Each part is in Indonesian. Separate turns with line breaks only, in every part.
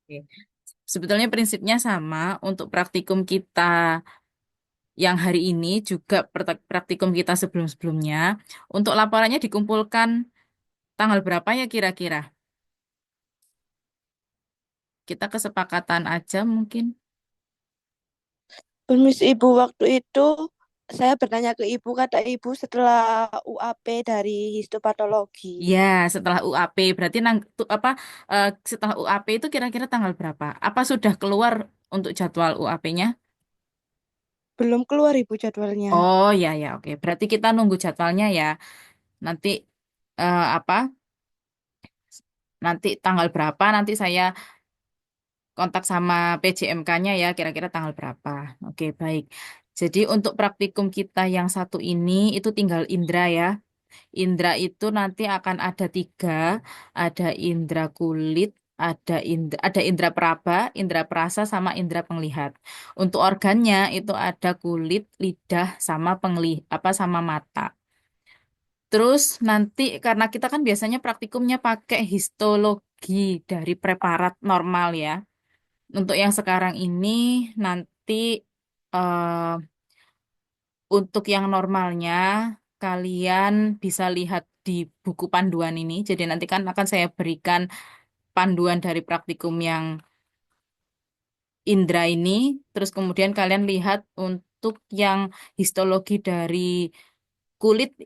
Oke. Sebetulnya prinsipnya sama untuk praktikum kita yang hari ini juga praktikum kita sebelum-sebelumnya. Untuk laporannya dikumpulkan tanggal berapa ya kira-kira? Kita kesepakatan aja mungkin.
Permisi Ibu, waktu itu saya bertanya ke Ibu, kata Ibu setelah UAP dari histopatologi.
Ya, setelah UAP berarti setelah UAP itu kira-kira tanggal berapa? Apa sudah keluar untuk jadwal UAP-nya?
Belum keluar Ibu jadwalnya.
Oh ya ya oke. Berarti kita nunggu jadwalnya ya. Nanti eh, apa? Nanti tanggal berapa? Nanti saya kontak sama PJMK-nya ya. Kira-kira tanggal berapa? Oke baik. Jadi untuk praktikum kita yang satu ini itu tinggal Indra ya. Indra itu nanti akan ada tiga, ada indra kulit, ada indra peraba, indra perasa, sama indra penglihat. Untuk organnya itu ada kulit, lidah, sama sama mata. Terus nanti karena kita kan biasanya praktikumnya pakai histologi dari preparat normal ya. Untuk yang sekarang ini nanti eh, untuk yang normalnya, kalian bisa lihat di buku panduan ini. Jadi nanti kan akan saya berikan panduan dari praktikum yang Indra ini. Terus kemudian kalian lihat untuk yang histologi dari kulit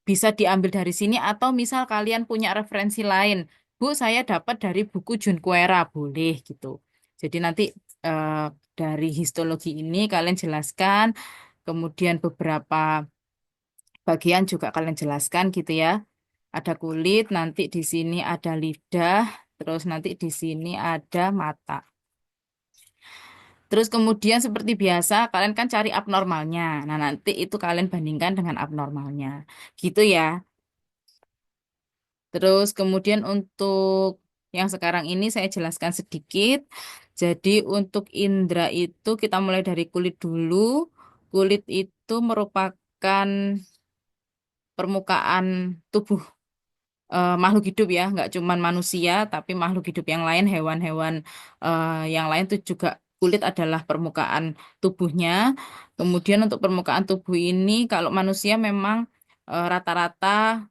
bisa diambil dari sini atau misal kalian punya referensi lain. Bu, saya dapat dari buku Junquera, boleh gitu. Jadi nanti eh, dari histologi ini kalian jelaskan, kemudian beberapa bagian juga kalian jelaskan gitu ya. Ada kulit, nanti di sini ada lidah, terus nanti di sini ada mata. Terus kemudian seperti biasa, kalian kan cari abnormalnya. Nah, nanti itu kalian bandingkan dengan abnormalnya. Gitu ya. Terus kemudian untuk yang sekarang ini saya jelaskan sedikit. Jadi untuk indera itu kita mulai dari kulit dulu. Kulit itu merupakan permukaan tubuh makhluk hidup ya, nggak cuman manusia, tapi makhluk hidup yang lain, hewan-hewan yang lain itu juga kulit adalah permukaan tubuhnya. Kemudian untuk permukaan tubuh ini, kalau manusia memang rata-rata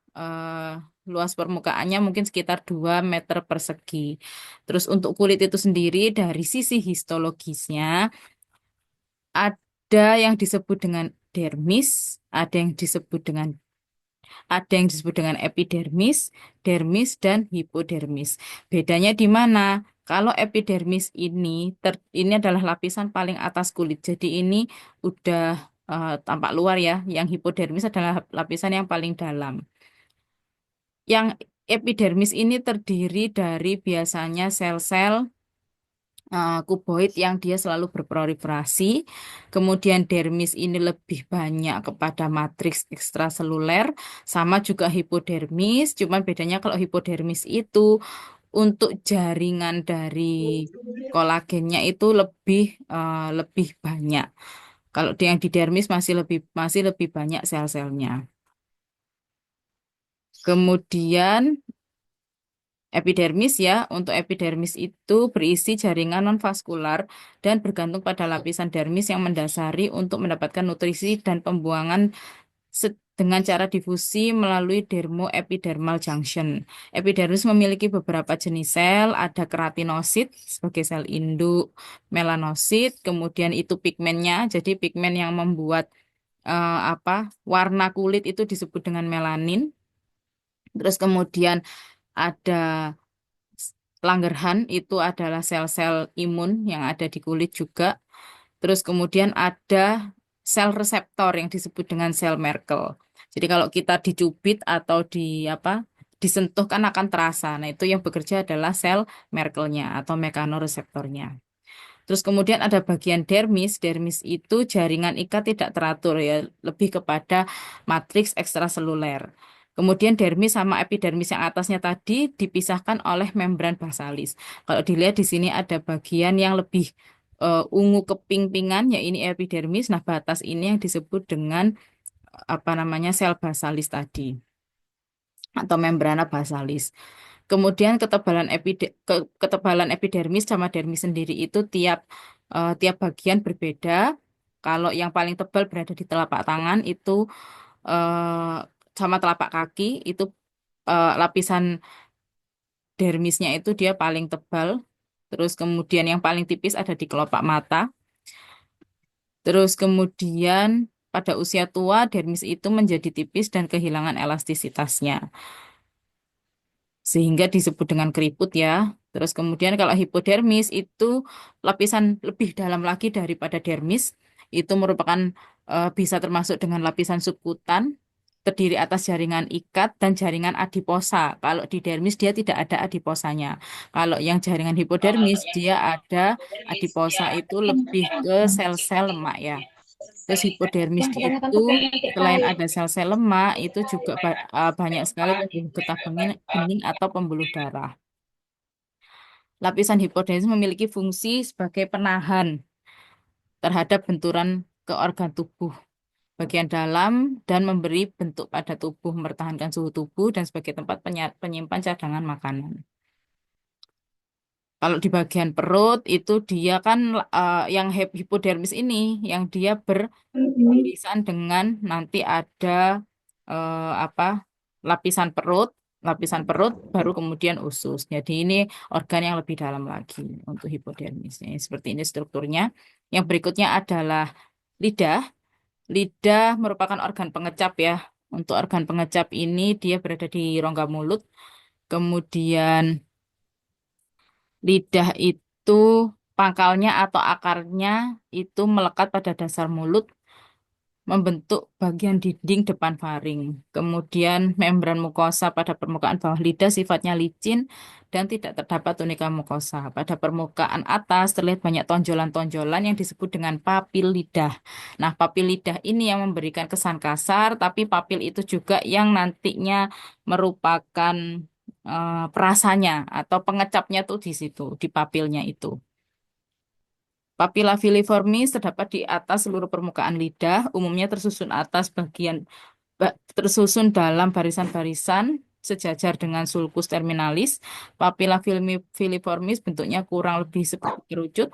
luas permukaannya mungkin sekitar 2 meter persegi. Terus untuk kulit itu sendiri dari sisi histologisnya, ada yang disebut dengan dermis, ada yang disebut dengan epidermis, dermis, dan hipodermis. Bedanya di mana? Kalau epidermis ini adalah lapisan paling atas kulit. Jadi ini udah tampak luar ya. Yang hipodermis adalah lapisan yang paling dalam. Yang epidermis ini terdiri dari biasanya sel-sel kuboid yang dia selalu berproliferasi. Kemudian dermis ini lebih banyak kepada matriks ekstraseluler, sama juga hipodermis. Cuman bedanya kalau hipodermis itu untuk jaringan dari kolagennya itu lebih banyak. Kalau yang di dermis masih lebih banyak sel-selnya. Kemudian epidermis ya, untuk epidermis itu berisi jaringan nonvaskular dan bergantung pada lapisan dermis yang mendasari untuk mendapatkan nutrisi dan pembuangan dengan cara difusi melalui dermoepidermal junction. Epidermis memiliki beberapa jenis sel, ada keratinosit sebagai sel induk, melanosit, kemudian itu pigmennya, jadi pigmen yang membuat warna kulit itu disebut dengan melanin. Terus kemudian ada Langerhans itu adalah sel-sel imun yang ada di kulit juga. Terus kemudian ada sel reseptor yang disebut dengan sel Merkel. Jadi kalau kita dicubit atau disentuh kan akan terasa. Nah, itu yang bekerja adalah sel Merkelnya atau mekanoreseptornya. Terus kemudian ada bagian dermis. Dermis itu jaringan ikat tidak teratur ya, lebih kepada matriks ekstraseluler. Kemudian dermis sama epidermis yang atasnya tadi dipisahkan oleh membran basalis. Kalau dilihat di sini ada bagian yang lebih ungu keping-pingan, ya ini epidermis. Nah, batas ini yang disebut dengan apa namanya sel basalis tadi atau membrana basalis. Kemudian ketebalan epidermis sama dermis sendiri itu tiap bagian berbeda. Kalau yang paling tebal berada di telapak tangan itu eh, sama telapak kaki itu lapisan dermisnya itu dia paling tebal. Terus kemudian yang paling tipis ada di kelopak mata. Terus kemudian pada usia tua dermis itu menjadi tipis dan kehilangan elastisitasnya, sehingga disebut dengan keriput ya. Terus kemudian kalau hipodermis itu lapisan lebih dalam lagi daripada dermis, itu merupakan bisa termasuk dengan lapisan subkutan, terdiri atas jaringan ikat dan jaringan adiposa. Kalau di dermis dia tidak ada adiposanya. Kalau yang jaringan hipodermis dia ada adiposa, itu lebih ke sel-sel lemak ya. Terus hipodermis itu selain ada sel-sel lemak, itu juga banyak sekali pembuluh getah bening atau pembuluh darah. Lapisan hipodermis memiliki fungsi sebagai penahan terhadap benturan ke organ tubuh bagian dalam dan memberi bentuk pada tubuh, mempertahankan suhu tubuh dan sebagai tempat penyimpan cadangan makanan. Kalau di bagian perut itu dia kan yang hipodermis ini yang dia irisan dengan nanti ada apa lapisan perut baru kemudian usus. Jadi ini organ yang lebih dalam lagi untuk hipodermisnya. Seperti ini strukturnya. Yang berikutnya adalah lidah. Lidah merupakan organ pengecap ya. Untuk organ pengecap ini dia berada di rongga mulut. Kemudian lidah itu pangkalnya atau akarnya itu melekat pada dasar mulut membentuk bagian dinding depan faring. Kemudian membran mukosa pada permukaan bawah lidah sifatnya licin dan tidak terdapat tunika mukosa. Pada permukaan atas terlihat banyak tonjolan-tonjolan yang disebut dengan papil lidah. Nah, papil lidah ini yang memberikan kesan kasar, tapi papil itu juga yang nantinya merupakan perasanya atau pengecapnya tuh di situ, di papilnya itu. Papilla filiformis terdapat di atas seluruh permukaan lidah, umumnya tersusun dalam barisan-barisan sejajar dengan sulcus terminalis. Filiformis bentuknya kurang lebih seperti kerucut,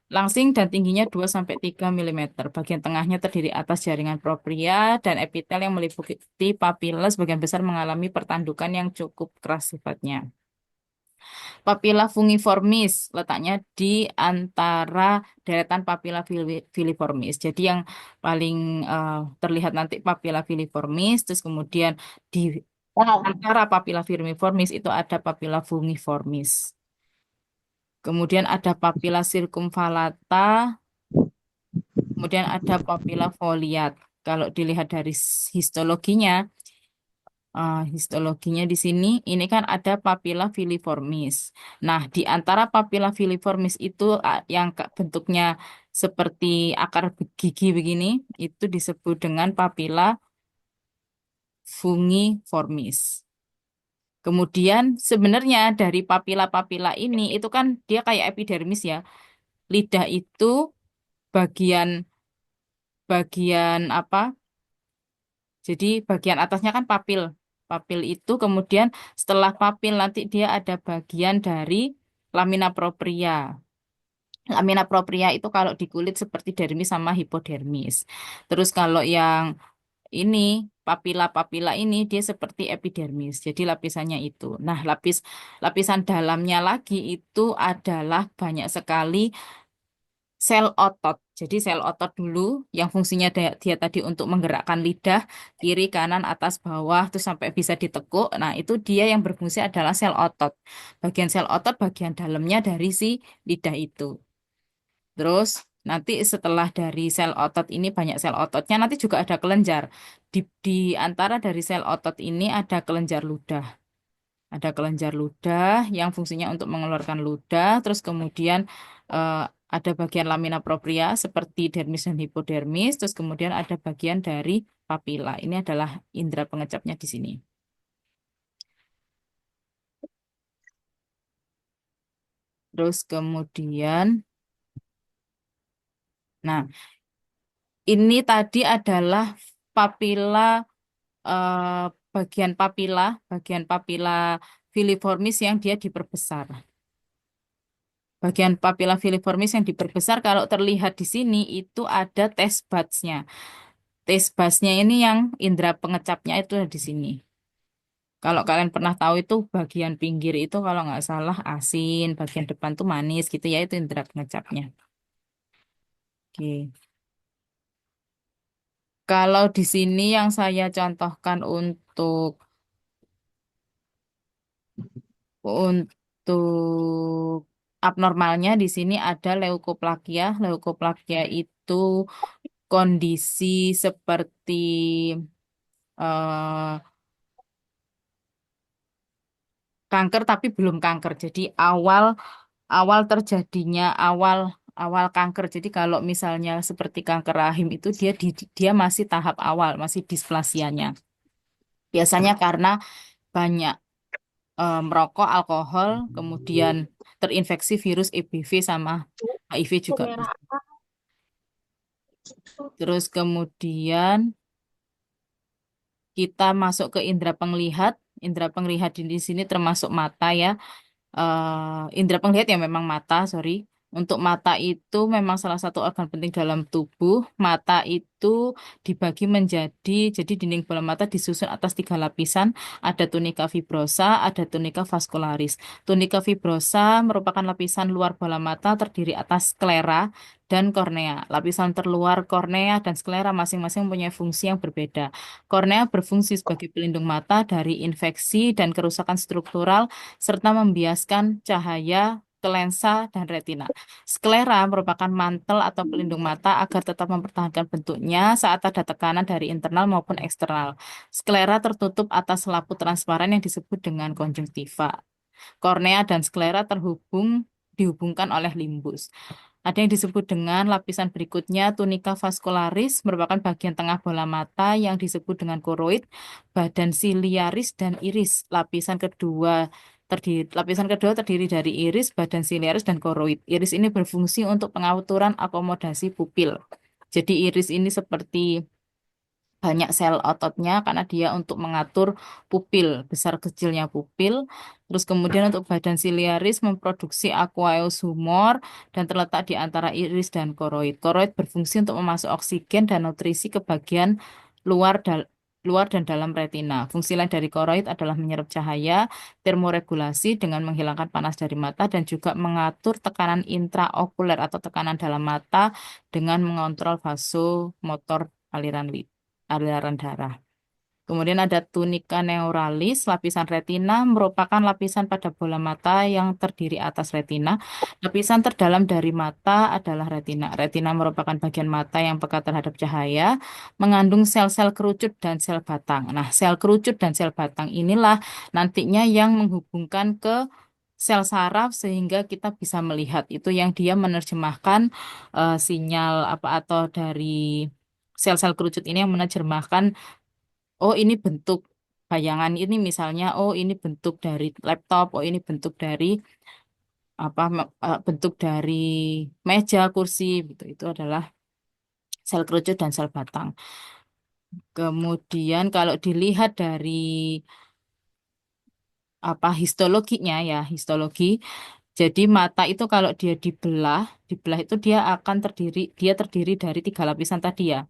langsing dan tingginya 2 sampai 3 mm. Bagian tengahnya terdiri atas jaringan propria dan epitel yang meliputi papilla sebagian besar mengalami pertandukan yang cukup keras sifatnya. Papilla fungiformis letaknya di antara deretan papilla filiformis. Jadi yang paling terlihat nanti papilla filiformis, terus kemudian di antara papilla filiformis itu ada papilla fungiformis. Kemudian ada papilla circumvallata, kemudian ada papilla foliat. Kalau dilihat dari histologinya, histologinya di sini, ini kan ada papilla filiformis. Nah, di antara papilla filiformis itu yang bentuknya seperti akar gigi begini, itu disebut dengan papilla fungiformis. Kemudian sebenarnya dari papila-papila ini itu kan dia kayak epidermis ya. Lidah itu bagian bagian apa? Jadi bagian atasnya kan papil. Papil itu kemudian setelah papil nanti dia ada bagian dari lamina propria. Lamina propria itu kalau di kulit seperti dermis sama hipodermis. Terus kalau yang ini papila-papila ini dia seperti epidermis. Jadi lapisannya itu. Nah, lapisan dalamnya lagi itu adalah banyak sekali sel otot. Jadi sel otot dulu yang fungsinya dia tadi untuk menggerakkan lidah kiri, kanan, atas, bawah terus sampai bisa ditekuk. Nah, itu dia yang berfungsi adalah sel otot. Bagian sel otot bagian dalamnya dari si lidah itu. Terus nanti setelah dari sel otot ini banyak sel ototnya nanti juga ada kelenjar. Di antara dari sel otot ini ada kelenjar ludah. Ada kelenjar ludah yang fungsinya untuk mengeluarkan ludah. Terus kemudian eh, ada bagian lamina propria seperti dermis dan hipodermis. Terus kemudian ada bagian dari papila. Ini adalah indera pengecapnya di sini. Terus kemudian, nah ini tadi adalah papila, eh, bagian papila filiformis yang dia diperbesar. Bagian papila filiformis yang diperbesar kalau terlihat di sini itu ada taste buds-nya. Taste buds-nya ini yang indera pengecapnya itu ada di sini. Kalau kalian pernah tahu itu bagian pinggir itu kalau nggak salah asin, bagian depan tuh manis gitu ya itu indera pengecapnya. Oke. Kalau di sini yang saya contohkan untuk abnormalnya di sini ada leukoplakia. Leukoplakia itu kondisi seperti eh, kanker tapi belum kanker. Jadi awal awal terjadinya awal awal kanker. Jadi kalau misalnya seperti kanker rahim itu dia masih tahap awal, masih displasianya. Biasanya karena banyak merokok, alkohol, kemudian terinfeksi virus EBV sama HIV juga bisa. Terus kemudian kita masuk ke indera penglihat. Indera penglihat di sini termasuk mata ya. Indera penglihat ya memang mata, sorry. Untuk mata itu memang salah satu organ penting dalam tubuh. Mata itu dibagi menjadi, jadi dinding bola mata disusun atas tiga lapisan. Ada tunika fibrosa, ada tunika vascularis. Tunika fibrosa merupakan lapisan luar bola mata terdiri atas sklera dan kornea. Lapisan terluar kornea dan sklera masing-masing mempunyai fungsi yang berbeda. Kornea berfungsi sebagai pelindung mata dari infeksi dan kerusakan struktural serta membiaskan cahaya ke lensa dan retina. Sklera merupakan mantel atau pelindung mata agar tetap mempertahankan bentuknya saat ada tekanan dari internal maupun eksternal. Sklera tertutup atas selaput transparan yang disebut dengan konjungtiva. Kornea dan sklera dihubungkan oleh limbus. Ada yang disebut dengan lapisan berikutnya, tunika vascularis merupakan bagian tengah bola mata yang disebut dengan koroid, badan siliaris dan iris. Lapisan kedua terdiri dari iris, badan siliaris dan koroid. Iris ini berfungsi untuk pengaturan akomodasi pupil. Jadi iris ini seperti banyak sel ototnya karena dia untuk mengatur pupil, besar kecilnya pupil. Terus kemudian untuk badan siliaris memproduksi aqueous humor dan terletak di antara iris dan koroid. Koroid berfungsi untuk memasuk oksigen dan nutrisi ke bagian luar luar dan dalam retina. Fungsi lain dari koroid adalah menyerap cahaya, termoregulasi dengan menghilangkan panas dari mata dan juga mengatur tekanan intraokuler atau tekanan dalam mata dengan mengontrol vasomotor aliran darah. Kemudian ada tunika neuralis, lapisan retina merupakan lapisan pada bola mata yang terdiri atas retina. Lapisan terdalam dari mata adalah retina. Retina merupakan bagian mata yang peka terhadap cahaya, mengandung sel-sel kerucut dan sel batang. Nah, sel kerucut dan sel batang inilah nantinya yang menghubungkan ke sel saraf sehingga kita bisa melihat. Itu yang dia menerjemahkan sinyal apa atau dari sel-sel kerucut ini yang menerjemahkan oh ini bentuk bayangan ini misalnya, oh ini bentuk dari laptop, oh ini bentuk dari bentuk dari meja, kursi, gitu. Itu adalah sel kerucut dan sel batang. Kemudian kalau dilihat dari histologinya ya, histologi. Jadi mata itu kalau dia dibelah itu dia terdiri dari tiga lapisan tadi ya.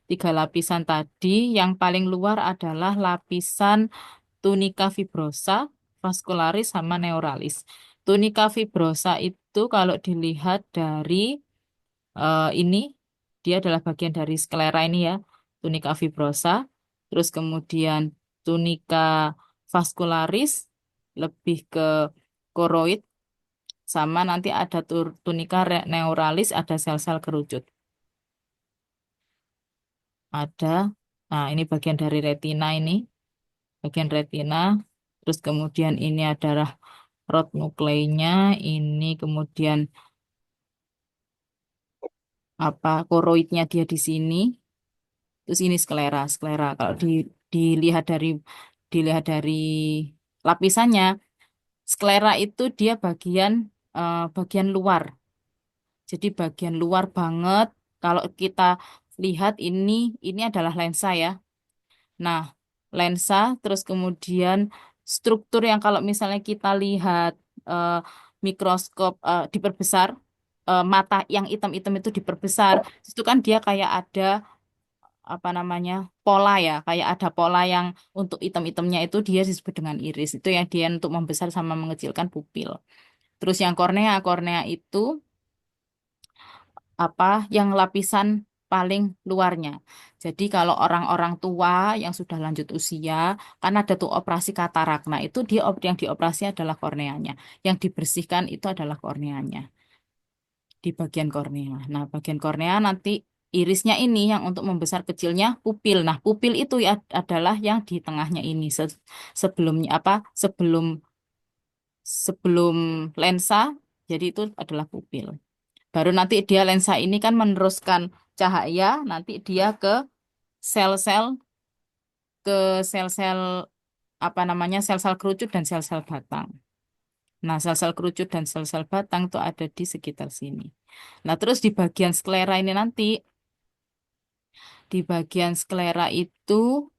Tiga lapisan tadi, yang paling luar adalah lapisan tunika fibrosa, vascularis, sama neuralis. Tunika fibrosa itu kalau dilihat dari ini, dia adalah bagian dari sklera ini ya, tunika fibrosa. Terus kemudian tunika vascularis, lebih ke koroid, sama nanti ada tunika neuralis, ada sel-sel kerucut. Ada, nah ini bagian dari retina ini. Bagian retina. Terus kemudian ini adalah rod nukleinya, ini kemudian koroidnya dia di sini. Terus ini sklera, sklera. Kalau dilihat dari lapisannya, sklera itu dia bagian luar. Jadi bagian luar banget. Kalau kita lihat ini adalah lensa ya. Nah, lensa terus kemudian struktur yang kalau misalnya kita lihat eh, mikroskop diperbesar, mata yang hitam-hitam itu diperbesar, itu kan dia kayak ada apa namanya pola ya, kayak ada pola yang untuk item-itemnya itu dia disebut dengan iris. Itu yang dia untuk membesar sama mengecilkan pupil. Terus yang kornea, kornea itu apa yang lapisan paling luarnya. Jadi kalau orang-orang tua yang sudah lanjut usia, kan ada tuh operasi katarak. Nah, itu dia yang dioperasi adalah korneanya. Yang dibersihkan itu adalah korneanya di bagian kornea. Nah, bagian kornea nanti irisnya ini yang untuk membesar kecilnya pupil. Nah, pupil itu adalah yang di tengahnya ini sebelumnya apa? Sebelum lensa. Jadi itu adalah pupil. Baru nanti dia lensa ini kan meneruskan cahaya, nanti dia sel-sel ke sel-sel apa namanya sel-sel kerucut dan sel-sel batang. Nah, sel-sel kerucut dan sel-sel batang itu ada di sekitar sini. Nah, terus di bagian sklera ini nanti, di bagian sklera itu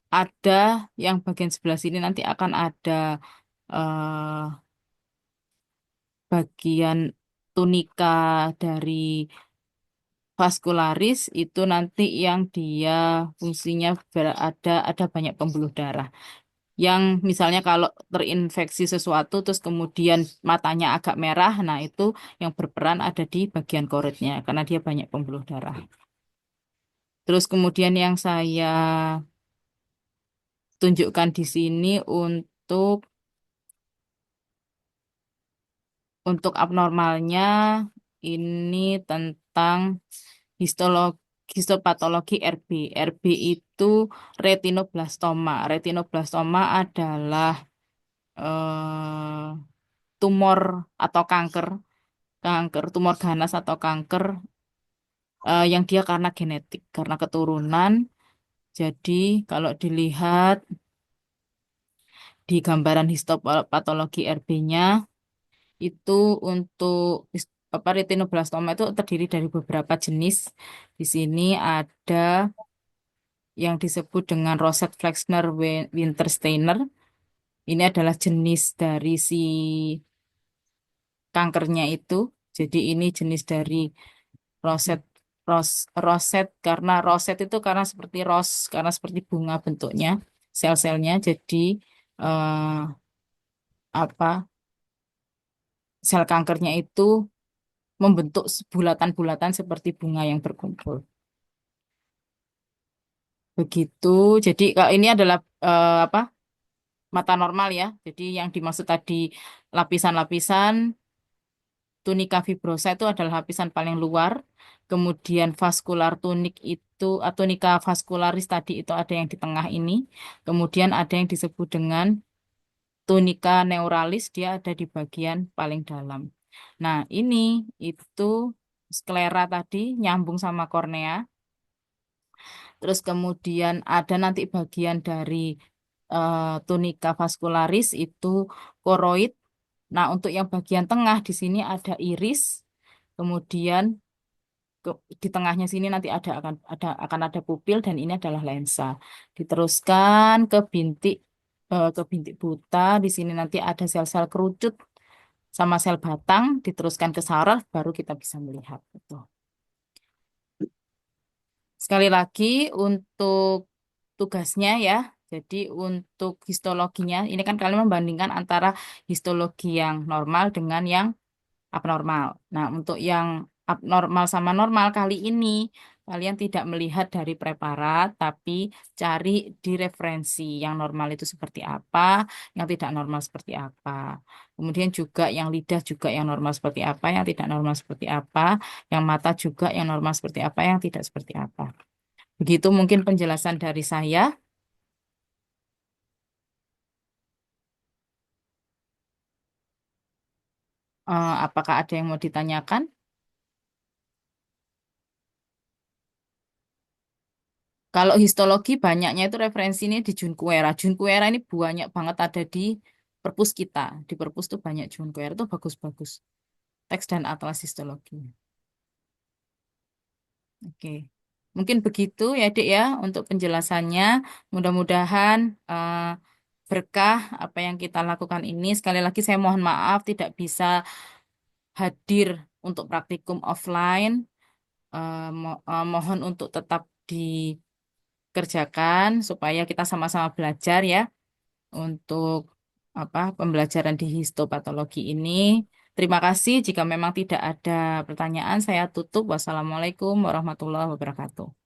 ada yang bagian sebelah sini nanti akan ada eh, bagian tunika dari vaskularis itu nanti yang dia fungsinya ada banyak pembuluh darah. Yang misalnya kalau terinfeksi sesuatu terus kemudian matanya agak merah, nah itu yang berperan ada di bagian koretnya karena dia banyak pembuluh darah. Terus kemudian yang saya tunjukkan di sini untuk abnormalnya ini tentang histologi histopatologi RB. RB itu retinoblastoma. Retinoblastoma adalah tumor atau kanker tumor ganas atau kanker yang dia karena genetik, karena keturunan. Jadi kalau dilihat di gambaran histopatologi RB-nya itu untuk apa retinoblastoma itu terdiri dari beberapa jenis. Di sini ada yang disebut dengan Rosette Flexner Wintersteiner. Ini adalah jenis dari si kankernya itu. Jadi ini jenis dari roset roset karena roset itu karena seperti karena seperti bunga bentuknya sel-selnya. Jadi eh, apa sel kankernya itu membentuk bulatan-bulatan seperti bunga yang berkumpul. Begitu. Jadi kalau ini adalah apa mata normal ya. Jadi yang dimaksud tadi lapisan-lapisan tunika fibrosa itu adalah lapisan paling luar. Kemudian vaskular tunik itu, tunika vaskularis tadi itu ada yang di tengah ini. Kemudian ada yang disebut dengan tunika neuralis, dia ada di bagian paling dalam. Nah, ini itu sklera tadi nyambung sama kornea. Terus kemudian ada nanti bagian dari tunika vaskularis itu koroid. Nah, untuk yang bagian tengah di sini ada iris. Kemudian di tengahnya sini nanti akan ada pupil dan ini adalah lensa. Diteruskan ke bintik buta. Di sini nanti ada sel-sel kerucut sama sel batang. Diteruskan ke saraf baru kita bisa melihat. Betul. Sekali lagi untuk tugasnya ya. Jadi untuk histologinya ini kan kalian membandingkan antara histologi yang normal dengan yang abnormal. Nah, untuk yang abnormal sama normal kali ini kalian tidak melihat dari preparat, tapi cari di referensi yang normal itu seperti apa, yang tidak normal seperti apa. Kemudian juga yang lidah juga yang normal seperti apa, yang tidak normal seperti apa, yang mata juga yang normal seperti apa, yang tidak seperti apa. Begitu mungkin penjelasan dari saya. Apakah ada yang mau ditanyakan? Kalau histologi banyaknya itu referensinya di Junquera. Junquera ini banyak banget ada di perpus kita. Di perpus tuh banyak Junquera itu bagus-bagus. Teks dan atlas histologi. Oke. Mungkin begitu ya, Dek ya, untuk penjelasannya. Mudah-mudahan berkah apa yang kita lakukan ini. Sekali lagi saya mohon maaf tidak bisa hadir untuk praktikum offline. Mohon untuk tetap dikerjakan supaya kita sama-sama belajar ya untuk apa pembelajaran di histopatologi ini. Terima kasih. Jika memang tidak ada pertanyaan, saya tutup. Wassalamualaikum warahmatullahi wabarakatuh.